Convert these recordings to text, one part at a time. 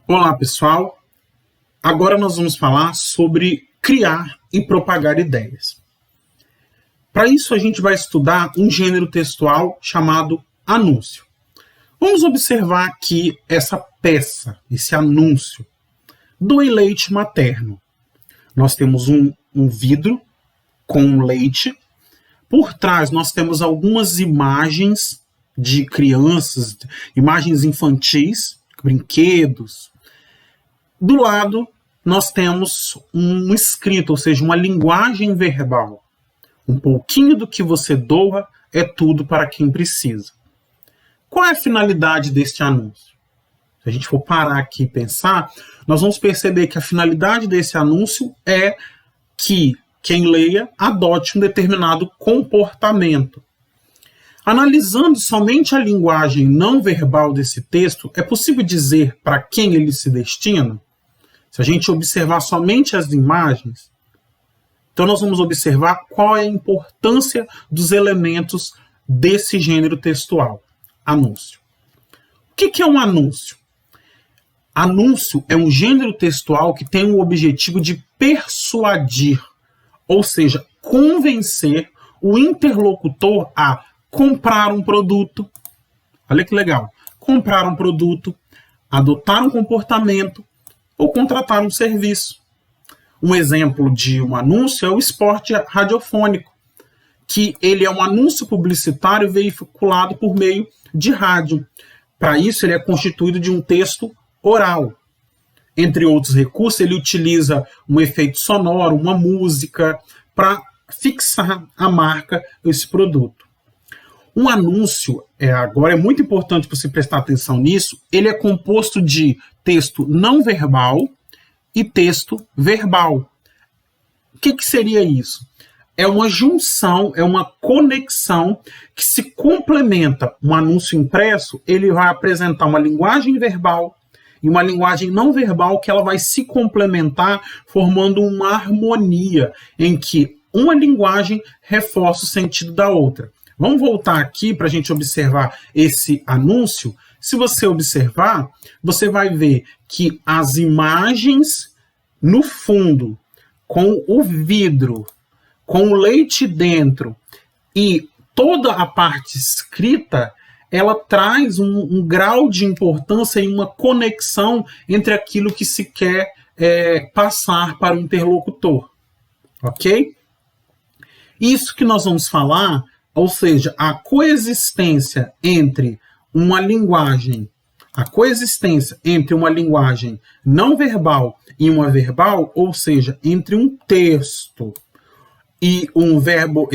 Olá, pessoal. Agora nós vamos falar sobre criar e propagar ideias. Para isso, a gente vai estudar um gênero textual chamado anúncio. Vamos observar aqui essa peça, esse anúncio do leite materno. Nós temos um vidro com leite. Por trás, nós temos algumas imagens de crianças, imagens infantis, brinquedos. Do lado, nós temos um escrito, ou seja, uma linguagem verbal. Um pouquinho do que você doa é tudo para quem precisa. Qual é a finalidade deste anúncio? Se a gente for parar aqui e pensar, nós vamos perceber que a finalidade desse anúncio é que quem leia adote um determinado comportamento. Analisando somente a linguagem não verbal desse texto, é possível dizer para quem ele se destina? Se a gente observar somente as imagens, então nós vamos observar qual é a importância dos elementos desse gênero textual. Anúncio. O que é um anúncio? Anúncio é um gênero textual que tem o objetivo de persuadir, ou seja, convencer o interlocutor a comprar um produto. Olha que legal. Comprar um produto, adotar um comportamento ou contratar um serviço. Um exemplo de um anúncio é o esporte radiofônico, que ele é um anúncio publicitário veiculado por meio de rádio. Para isso, ele é constituído de um texto oral. Entre outros recursos, ele utiliza um efeito sonoro, uma música, para fixar a marca desse produto. Um anúncio, agora é muito importante você prestar atenção nisso, ele é composto de texto não verbal e texto verbal. O que seria isso? É uma junção, é uma conexão que se complementa. Um anúncio impresso, ele vai apresentar uma linguagem verbal e uma linguagem não verbal que ela vai se complementar, formando uma harmonia em que uma linguagem reforça o sentido da outra. Vamos voltar aqui para a gente observar esse anúncio. Se você observar, você vai ver que as imagens no fundo, com o vidro, com o leite dentro e toda a parte escrita, ela traz um grau de importância e uma conexão entre aquilo que se quer passar para o interlocutor. Ok? Isso que nós vamos falar, ou seja, a coexistência entre uma linguagem não verbal e uma verbal, ou seja, entre um texto e um verbo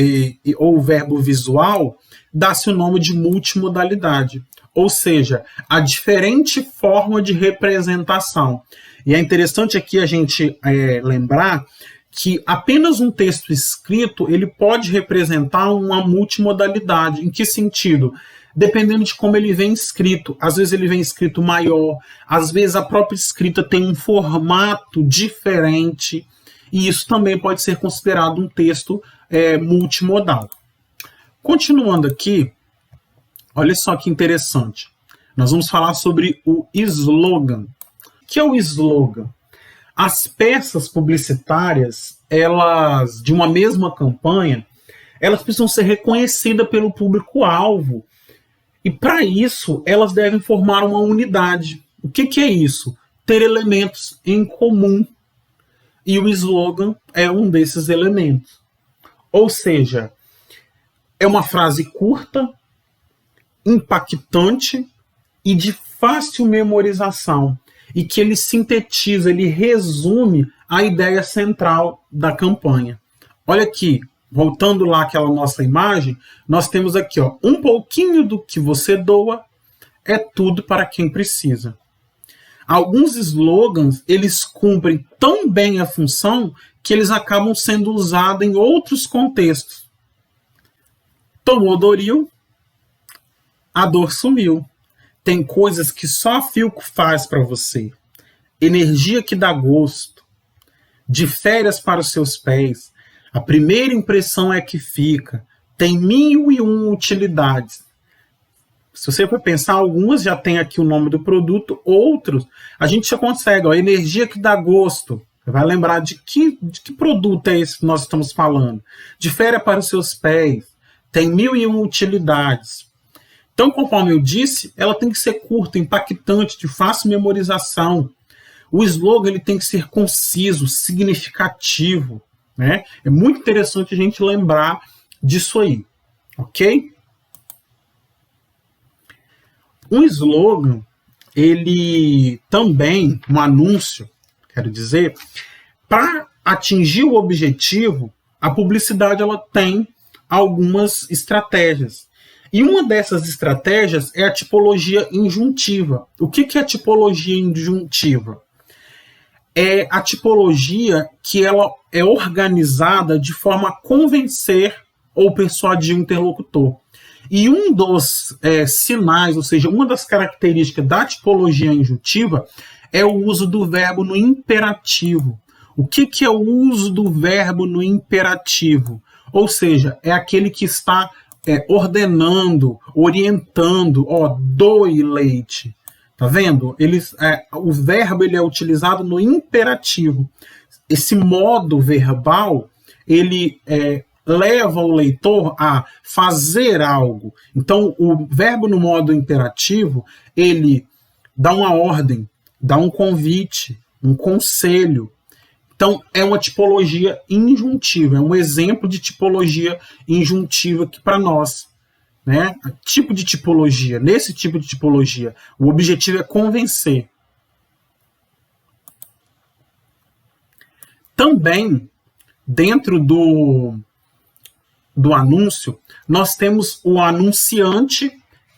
ou verbo visual, dá-se o nome de multimodalidade, ou seja, a diferente forma de representação. E é interessante aqui a gente lembrar que apenas um texto escrito ele pode representar uma multimodalidade. Em que sentido? Dependendo de como ele vem escrito. Às vezes ele vem escrito maior, às vezes a própria escrita tem um formato diferente, e isso também pode ser considerado um texto multimodal. Continuando aqui, olha só que interessante. Nós vamos falar sobre o slogan. O que é o slogan? As peças publicitárias, elas de uma mesma campanha, elas precisam ser reconhecidas pelo público-alvo. E para isso, elas devem formar uma unidade. O que é isso? Ter elementos em comum. E o slogan é um desses elementos. Ou seja, é uma frase curta, impactante e de fácil memorização. E que ele sintetiza, ele resume a ideia central da campanha. Olha aqui, voltando lá àquela nossa imagem, nós temos aqui, um pouquinho do que você doa é tudo para quem precisa. Alguns slogans, eles cumprem tão bem a função que eles acabam sendo usados em outros contextos. Tomou Doril, a dor sumiu. Tem coisas que só a Philco faz para você. Energia que dá gosto. De férias para os seus pés. A primeira impressão é que fica. Tem 1001 utilidades. Se você for pensar, algumas já tem aqui o nome do produto, outros a gente já consegue, ó, energia que dá gosto. Você vai lembrar de que produto é esse que nós estamos falando. De férias para os seus pés, tem 1001 utilidades. Então, conforme eu disse, ela tem que ser curta, impactante, de fácil memorização. O slogan ele tem que ser conciso, significativo, né? É muito interessante a gente lembrar disso aí, ok? Um slogan, ele também, um anúncio, quero dizer, para atingir o objetivo, a publicidade ela tem algumas estratégias. E uma dessas estratégias é a tipologia injuntiva. O que é a tipologia injuntiva? É a tipologia que ela é organizada de forma a convencer ou persuadir o interlocutor. E um dos sinais, ou seja, uma das características da tipologia injuntiva é o uso do verbo no imperativo. O que é o uso do verbo no imperativo? Ou seja, é aquele que está ordenando, orientando, doe leite. Tá vendo? O verbo ele é utilizado no imperativo. Esse modo verbal, ele leva o leitor a fazer algo. Então, o verbo no modo imperativo, ele dá uma ordem, dá um convite, um conselho. Então, é uma tipologia injuntiva, é um exemplo de tipologia injuntiva aqui para nós. Né? Tipo de tipologia, nesse tipo de tipologia, o objetivo é convencer. Também, dentro do anúncio, nós temos o anunciante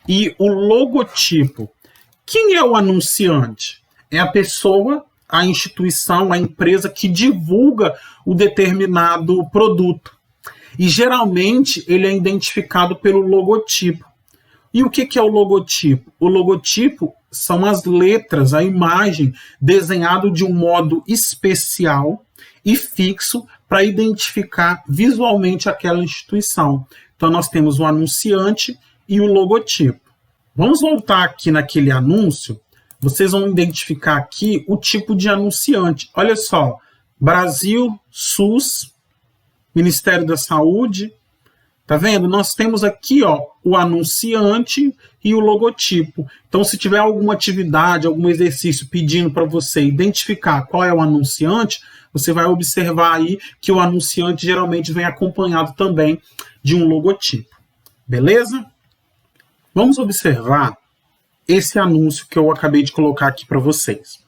e o logotipo. Quem é o anunciante? É a pessoa, a instituição, a empresa que divulga o determinado produto. E geralmente ele é identificado pelo logotipo. E o que é o logotipo? O logotipo são as letras, a imagem desenhado de um modo especial e fixo para identificar visualmente aquela instituição. Então nós temos o anunciante e o logotipo. Vamos voltar aqui naquele anúncio. Vocês vão identificar aqui o tipo de anunciante. Olha só, Brasil, SUS, Ministério da Saúde, tá vendo? Nós temos aqui, o anunciante e o logotipo. Então, se tiver alguma atividade, algum exercício pedindo para você identificar qual é o anunciante, você vai observar aí que o anunciante geralmente vem acompanhado também de um logotipo. Beleza? Vamos observar esse anúncio que eu acabei de colocar aqui para vocês.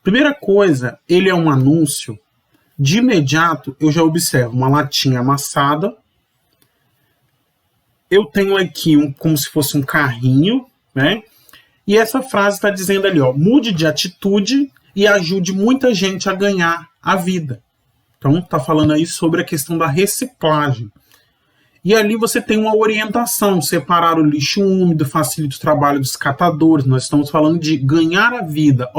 Primeira coisa, ele é um anúncio. De imediato, eu já observo uma latinha amassada. Eu tenho aqui como se fosse um carrinho, né? E essa frase está dizendo ali, mude de atitude e ajude muita gente a ganhar a vida. Então, está falando aí sobre a questão da reciclagem. E ali você tem uma orientação, separar o lixo úmido, facilita o trabalho dos catadores. Nós estamos falando de ganhar a vida.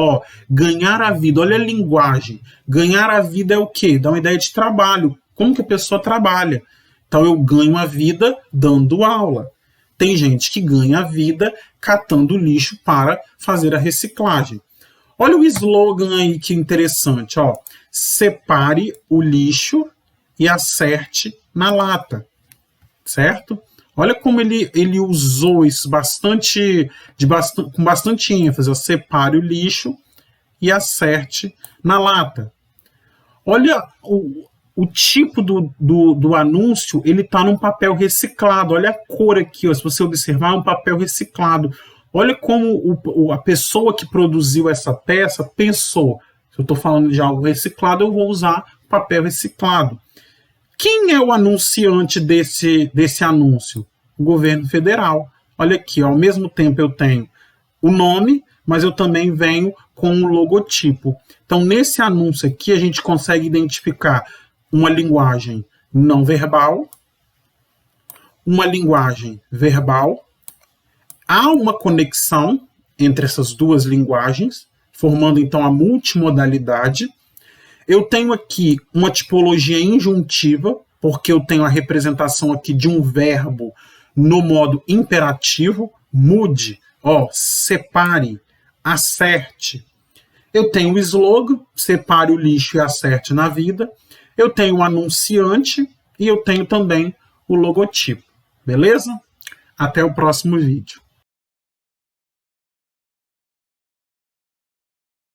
Ganhar a vida, olha a linguagem. Ganhar a vida é o quê? Dá uma ideia de trabalho. Como que a pessoa trabalha? Então eu ganho a vida dando aula. Tem gente que ganha a vida catando lixo para fazer a reciclagem. Olha o slogan aí que interessante. Separe o lixo e acerte na lata. Certo? Olha como ele usou isso com bastante ênfase. Separe o lixo e acerte na lata. Olha o tipo do anúncio, ele está num papel reciclado. Olha a cor aqui, se você observar, é um papel reciclado. Olha como a pessoa que produziu essa peça pensou. Se eu estou falando de algo reciclado, eu vou usar papel reciclado. Quem é o anunciante desse anúncio? O governo federal. Olha aqui, ao mesmo tempo eu tenho o nome, mas eu também venho com o logotipo. Então, nesse anúncio aqui, a gente consegue identificar uma linguagem não verbal, uma linguagem verbal. Há uma conexão entre essas duas linguagens, formando então a multimodalidade. Eu tenho aqui uma tipologia injuntiva, porque eu tenho a representação aqui de um verbo no modo imperativo, mude, separe, acerte. Eu tenho o slogan, separe o lixo e acerte na vida. Eu tenho o anunciante e eu tenho também o logotipo. Beleza? Até o próximo vídeo.